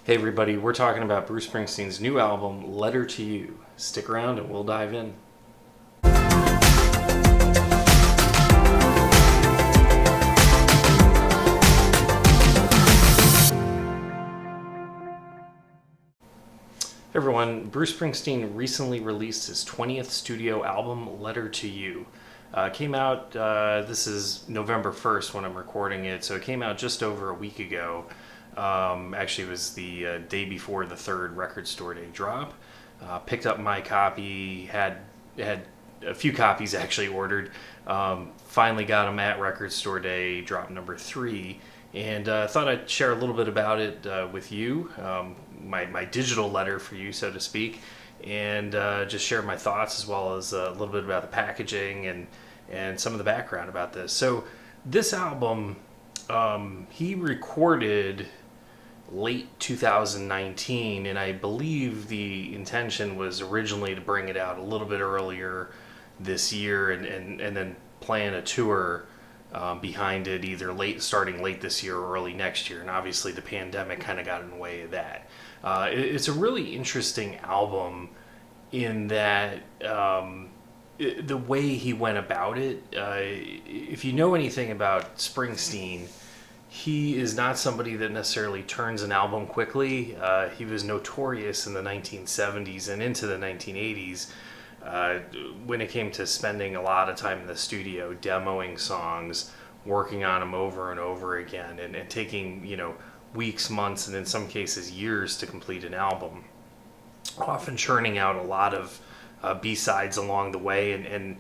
Hey everybody, we're talking about Bruce Springsteen's new album, Letter to You. Stick around and we'll dive in. Hey everyone, Bruce Springsteen recently released his 20th studio album, Letter to You. Came out, this is November 1st when I'm recording it, so it came out just over a week ago. Actually, it was the day before the third record store day drop. Picked up my copy, had a few copies actually ordered. Finally got them at record store day drop number 3, and thought I'd share a little bit about it with you, my digital letter for you, so to speak, and just share my thoughts as well as a little bit about the packaging and some of the background about this. So this album, he recorded late 2019, and I believe the intention was originally to bring it out a little bit earlier this year and then plan a tour behind it, either starting late this year or early next year. And obviously the pandemic kind of got in the way of that. It's a really interesting album in that the way he went about it. If you know anything about Springsteen, he is not somebody that necessarily turns an album quickly. He was notorious in the 1970s and into the 1980s when it came to spending a lot of time in the studio demoing songs, working on them over and over again, and taking, weeks, months, and in some cases years to complete an album. Often churning out a lot of B-sides along the way, and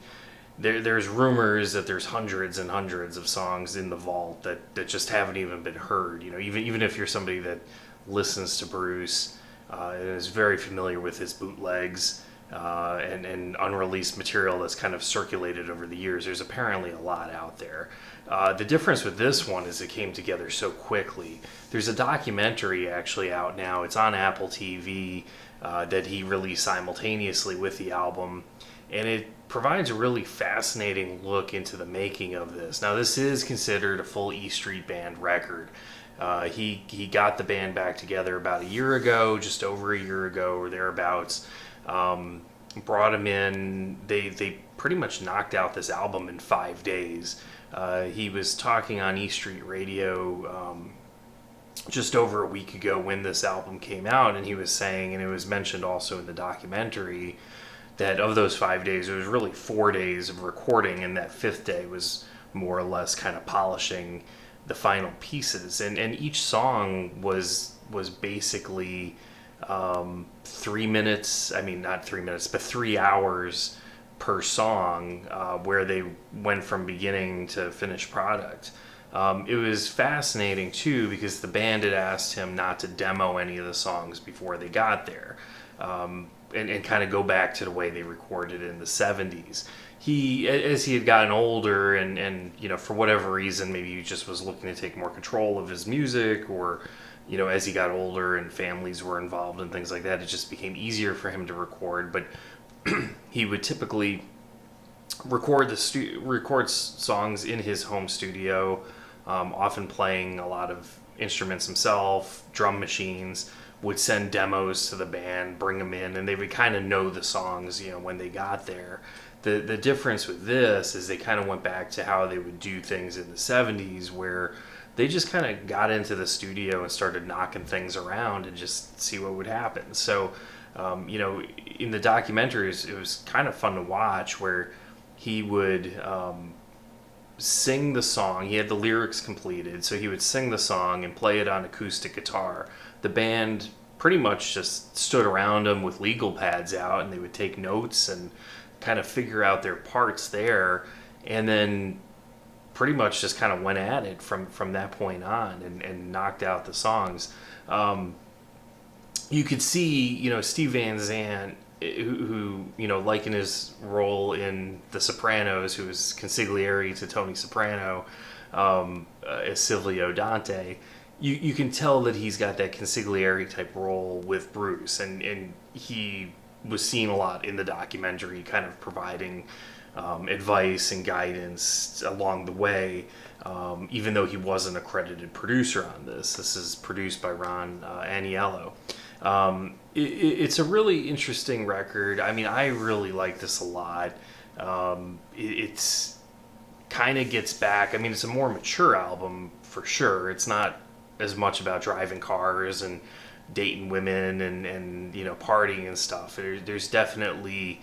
there's rumors that there's hundreds and hundreds of songs in the vault that just haven't even been heard. Even if you're somebody that listens to Bruce and is very familiar with his bootlegs and unreleased material that's kind of circulated over the years, there's apparently a lot out there. The difference with this one is it came together so quickly. There's a documentary actually out now. It's on Apple TV that he released simultaneously with the album, and it provides a really fascinating look into the making of this. Now, this is considered a full E Street Band record. He got the band back together about a year ago, just over a year ago or thereabouts. Brought him in. They pretty much knocked out this album in 5 days. He was talking on E Street Radio just over a week ago when this album came out, and he was saying, and it was mentioned also in the documentary, that of those 5 days, it was really 4 days of recording, and that fifth day was more or less kind of polishing the final pieces. And each song was basically 3 minutes, not 3 minutes, but 3 hours per song, where they went from beginning to finished product. It was fascinating too, because the band had asked him not to demo any of the songs before they got there. And kind of go back to the way they recorded in the 70s. As he had gotten older and for whatever reason, maybe he just was looking to take more control of his music, or, as he got older and families were involved and things like that, it just became easier for him to record. But he would typically record songs in his home studio, often playing a lot of instruments himself, drum machines. Would send demos to the band, bring them in, and they would kind of know the songs, when they got there. The difference with this is they kind of went back to how they would do things in the 70s, where they just kind of got into the studio and started knocking things around and just see what would happen. So, in the documentaries, it was kind of fun to watch, where he would sing the song. He had the lyrics completed, so he would sing the song and play it on acoustic guitar. The band pretty much just stood around him with legal pads out, and they would take notes and kind of figure out their parts there, and then pretty much just kind of went at it from that point on and knocked out the songs. You could see, Steve Van Zandt, who like in his role in The Sopranos, who was consigliere to Tony Soprano, as Silvio Dante. You can tell that he's got that consigliere type role with Bruce, and he was seen a lot in the documentary, kind of providing advice and guidance along the way, even though he wasn't a credited producer on this. This is produced by Ron Aniello. It's a really interesting record. I mean, I really like this a lot. It's kind of gets back. I mean, it's a more mature album for sure. It's not as much about driving cars and dating women and partying and stuff. There's definitely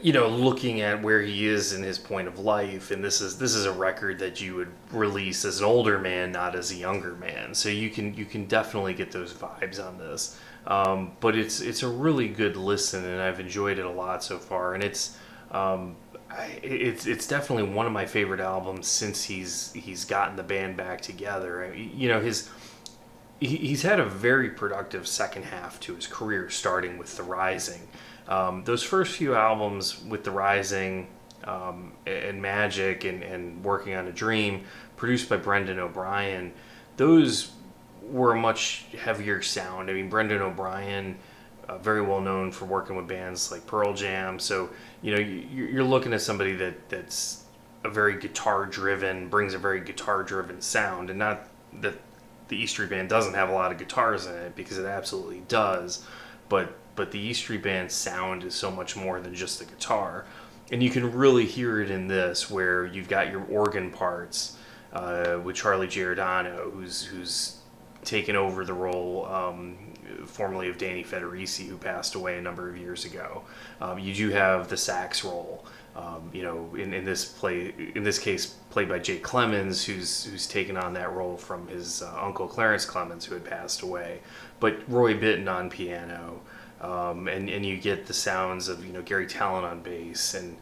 looking at where he is in his point of life, and this is a record that you would release as an older man, not as a younger man. So you can definitely get those vibes on this. But it's a really good listen, and I've enjoyed it a lot so far. And it's definitely one of my favorite albums since he's gotten the band back together. He's had a very productive second half to his career, starting with The Rising. Those first few albums with The Rising and Magic and Working on a Dream, produced by Brendan O'Brien, those were a much heavier sound. I mean, Brendan O'Brien, very well known for working with bands like Pearl Jam. So, you're looking at somebody that's a very guitar-driven, brings a very guitar-driven sound. And not that the E Street Band doesn't have a lot of guitars in it, because it absolutely does. But the E Street Band sound is so much more than just the guitar. And you can really hear it in this, where you've got your organ parts with Charlie Giordano, who's taken over the role formerly of Danny Federici, who passed away a number of years ago. You do have the sax role, in this case played by Jake Clemens, who's taken on that role from his uncle Clarence Clemens, who had passed away. But Roy Bittan on piano, and you get the sounds of Gary Tallent on bass, and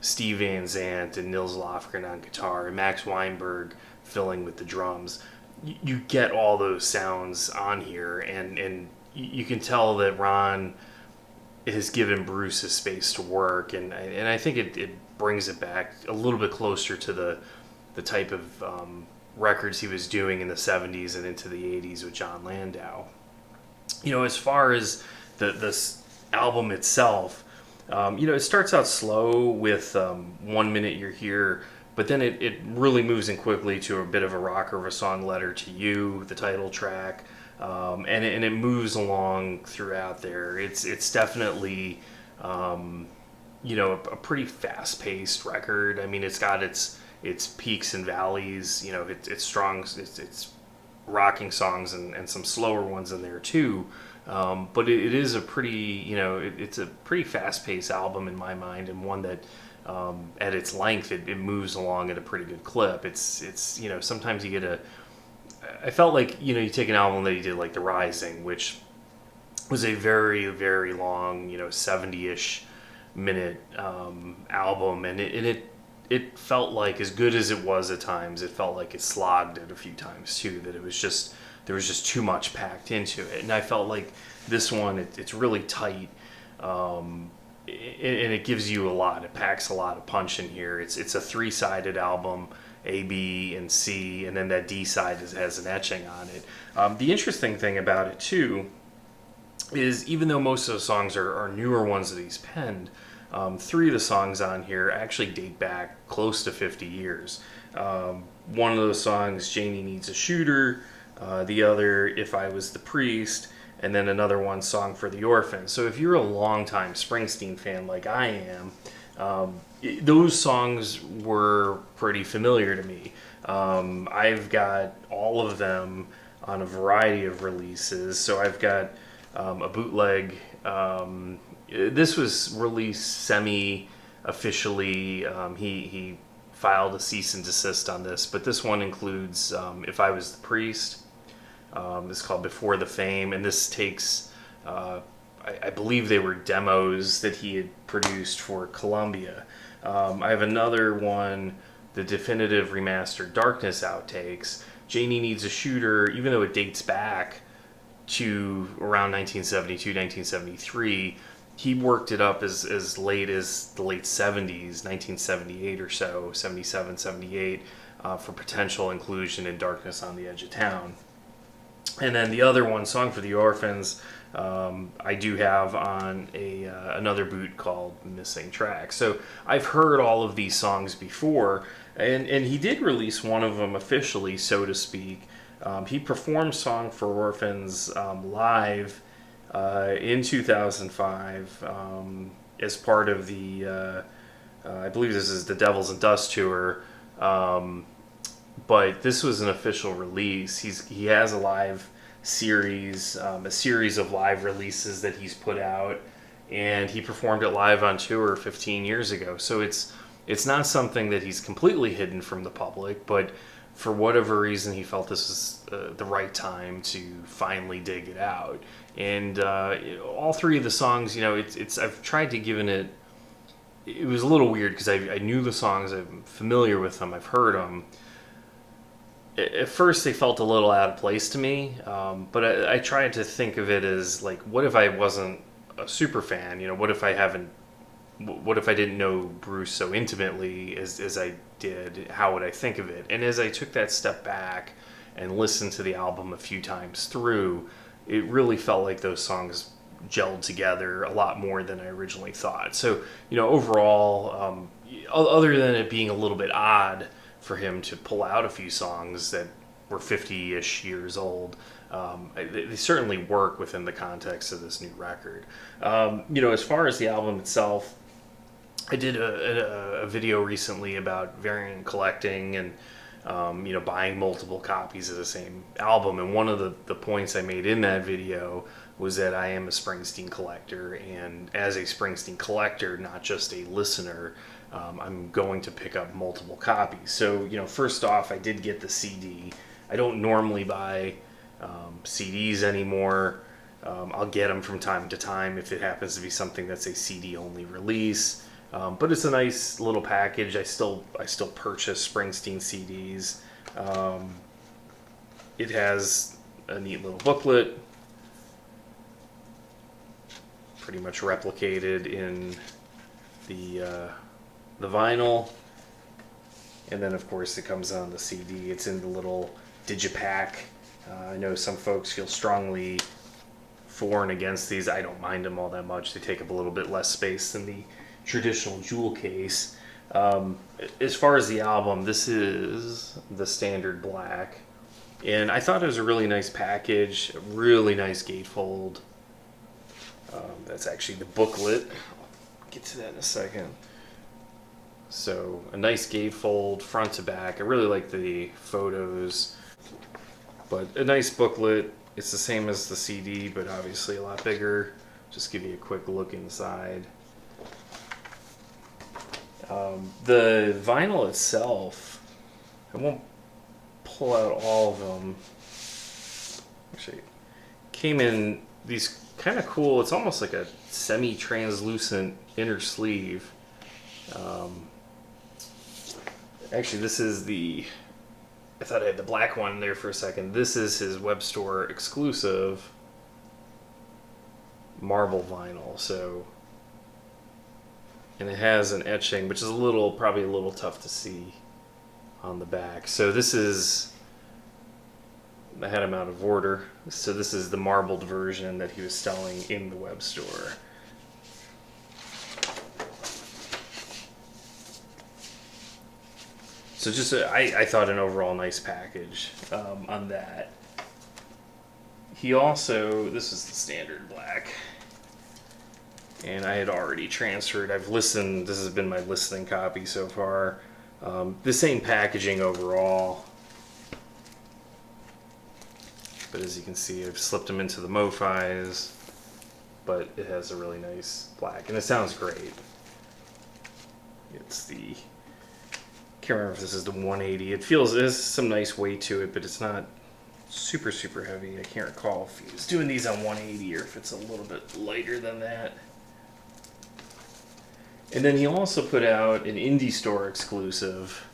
Steve Van Zandt and Nils Lofgren on guitar, and Max Weinberg filling with the drums. You get all those sounds on here, and you can tell that Ron has given Bruce his space to work, and I think it brings it back a little bit closer to the type of records he was doing in the 70s and into the 80s with John Landau. As far as this album itself, it starts out slow with 1 Minute You're Here, but then it really moves in quickly to a bit of a rocker of a song, Letter to You, the title track, and it moves along throughout there. It's definitely a pretty fast-paced record. I mean, it's got its peaks and valleys. It's strong. It's rocking songs and some slower ones in there too. But it is a pretty it's a pretty fast-paced album in my mind, and one that at its length it moves along at a pretty good clip. It's sometimes you get I felt like you take an album that he did like The Rising, which was a very, very long 70-ish minute album, and it felt like, as good as it was at times, it felt like it slogged it a few times too, that there was just too much packed into it. And I felt like this one, it's really tight, and it gives you a lot. It packs a lot of punch in here. It's a 3-sided album, A, B, and C, and then that D side has an etching on it. The interesting thing about it too is, even though most of the songs are newer ones that he's penned, 3 of the songs on here actually date back close to 50 years. One of those songs, Janie Needs a Shooter, the other, If I Was the Priest, and then another one, Song for the Orphan. So if you're a longtime Springsteen fan like I am, those songs were pretty familiar to me. I've got all of them on a variety of releases. So I've got a bootleg. This was released semi-officially. He filed a cease and desist on this, but this one includes If I Was the Priest. It's called Before the Fame, and this takes, I believe they were demos that he had produced for Columbia. I have another one, the definitive remastered Darkness outtakes. Janie Needs a Shooter, even though it dates back to around 1972, 1973, he worked it up as late as the late 70s, 1978 or so, 77, 78, for potential inclusion in Darkness on the Edge of Town. And then the other one, Song for the Orphans, I do have on another boot called Missing Track. So I've heard all of these songs before, and he did release one of them officially, so to speak. He performed Song for Orphans live in 2005 as part of the, I believe this is the Devils and Dust tour. But this was an official release. He has a live series, a series of live releases that he's put out, and he performed it live on tour 15 years ago. So it's not something that he's completely hidden from the public, but for whatever reason he felt this was the right time to finally dig it out. And all three of the songs, it's I've tried to give it. It was a little weird because I knew the songs, I'm familiar with them, I've heard them. At first they felt a little out of place to me, but I tried to think of it as like, what if I wasn't a super fan? What if I didn't know Bruce so intimately as I did? How would I think of it? And as I took that step back and listened to the album a few times through, it really felt like those songs gelled together a lot more than I originally thought. So, overall, other than it being a little bit odd for him to pull out a few songs that were 50-ish years old, they certainly work within the context of this new record. As far as the album itself, I did a video recently about variant collecting and buying multiple copies of the same album. And one of the points I made in that video was that I am a Springsteen collector, and as a Springsteen collector, not just a listener, I'm going to pick up multiple copies. So, first off, I did get the CD. I don't normally buy CDs anymore. I'll get them from time to time if it happens to be something that's a CD-only release. But it's a nice little package. I still purchase Springsteen CDs. It has a neat little booklet, pretty much replicated in the vinyl, and then of course it comes on the CD. It's in the little digipack. I know some folks feel strongly for and against these. I don't mind them all that much. They take up a little bit less space than the traditional jewel case. As far as the album, this is the standard black, and I thought it was a really nice package, a really nice gatefold. That's actually the booklet. I'll get to that in a second. So a nice gatefold front to back. I really like the photos, but a nice booklet. It's the same as the CD, but obviously a lot bigger. Just give you a quick look inside. The vinyl itself, I won't pull out all of them. Actually, came in these kind of cool, it's almost like a semi-translucent inner sleeve. Actually, this is I thought I had the black one there for a second. This is his web store exclusive marble vinyl. So, and it has an etching, which is probably a little tough to see on the back. So this is, I had him out of order. So this is the marbled version that he was selling in the web store. So just, I thought an overall nice package on that. He also, this is the standard black. And I had already transferred, I've listened, this has been my listening copy so far. The same packaging overall. But as you can see, I've slipped them into the MoFis. But it has a really nice black, and it sounds great. It's the, can't remember if this is the 180. It has some nice weight to it, but it's not super, super heavy. I can't recall if he was doing these on 180 or if it's a little bit lighter than that. And then he also put out an indie store exclusive,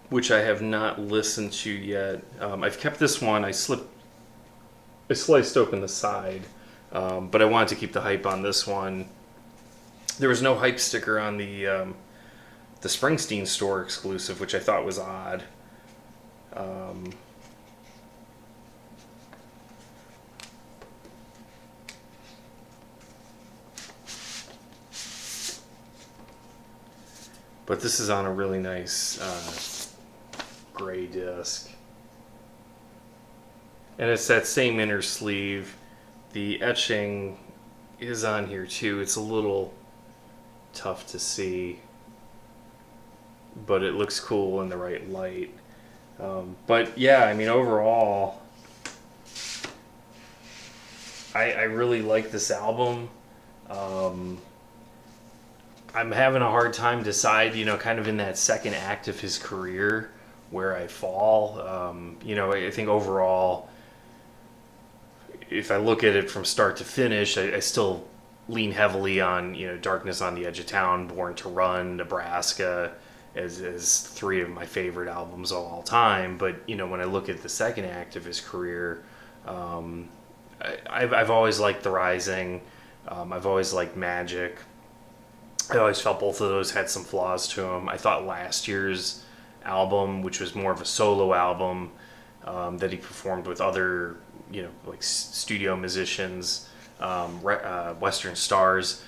which I have not listened to yet. I've kept this one. I sliced open the side, but I wanted to keep the hype on this one. There was no hype sticker on the Springsteen store exclusive, which I thought was odd. But this is on a really nice gray disc. And it's that same inner sleeve. The etching is on here too. It's a little tough to see, but it looks cool in the right light. But yeah, I mean, overall, I really like this album. I'm having a hard time decide, kind of in that second act of his career where I fall. I think overall, if I look at it from start to finish, I still lean heavily on, Darkness on the Edge of Town, Born to Run, Nebraska, as three of my favorite albums of all time. But, when I look at the second act of his career, I've always liked The Rising. I've always liked Magic. I always felt both of those had some flaws to them. I thought last year's album, which was more of a solo album, that he performed with other, like studio musicians, Western Stars,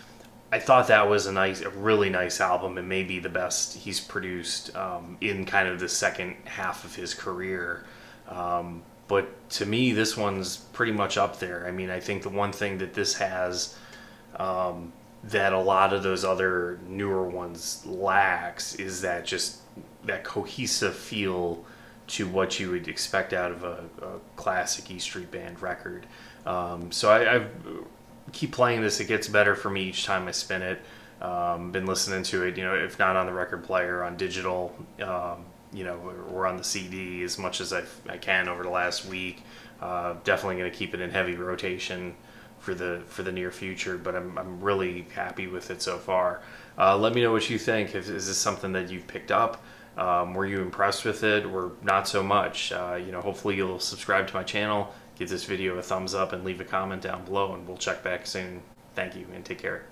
I thought that was a really nice album, and maybe the best he's produced in kind of the second half of his career. But to me, this one's pretty much up there. I mean, I think the one thing that this has that a lot of those other newer ones lacks is that cohesive feel to what you would expect out of a classic E Street Band record. So I keep playing this. It gets better for me each time I spin it. Been listening to it, if not on the record player, on digital, or on the CD as much as I can over the last week. Definitely going to keep it in heavy rotation for the near future, but I'm really happy with it so far. Let me know what you think. Is this something that you've picked up? Were you impressed with it or not so much? Hopefully you'll subscribe to my channel, give this video a thumbs up, and leave a comment down below, and we'll check back soon. Thank you, and take care.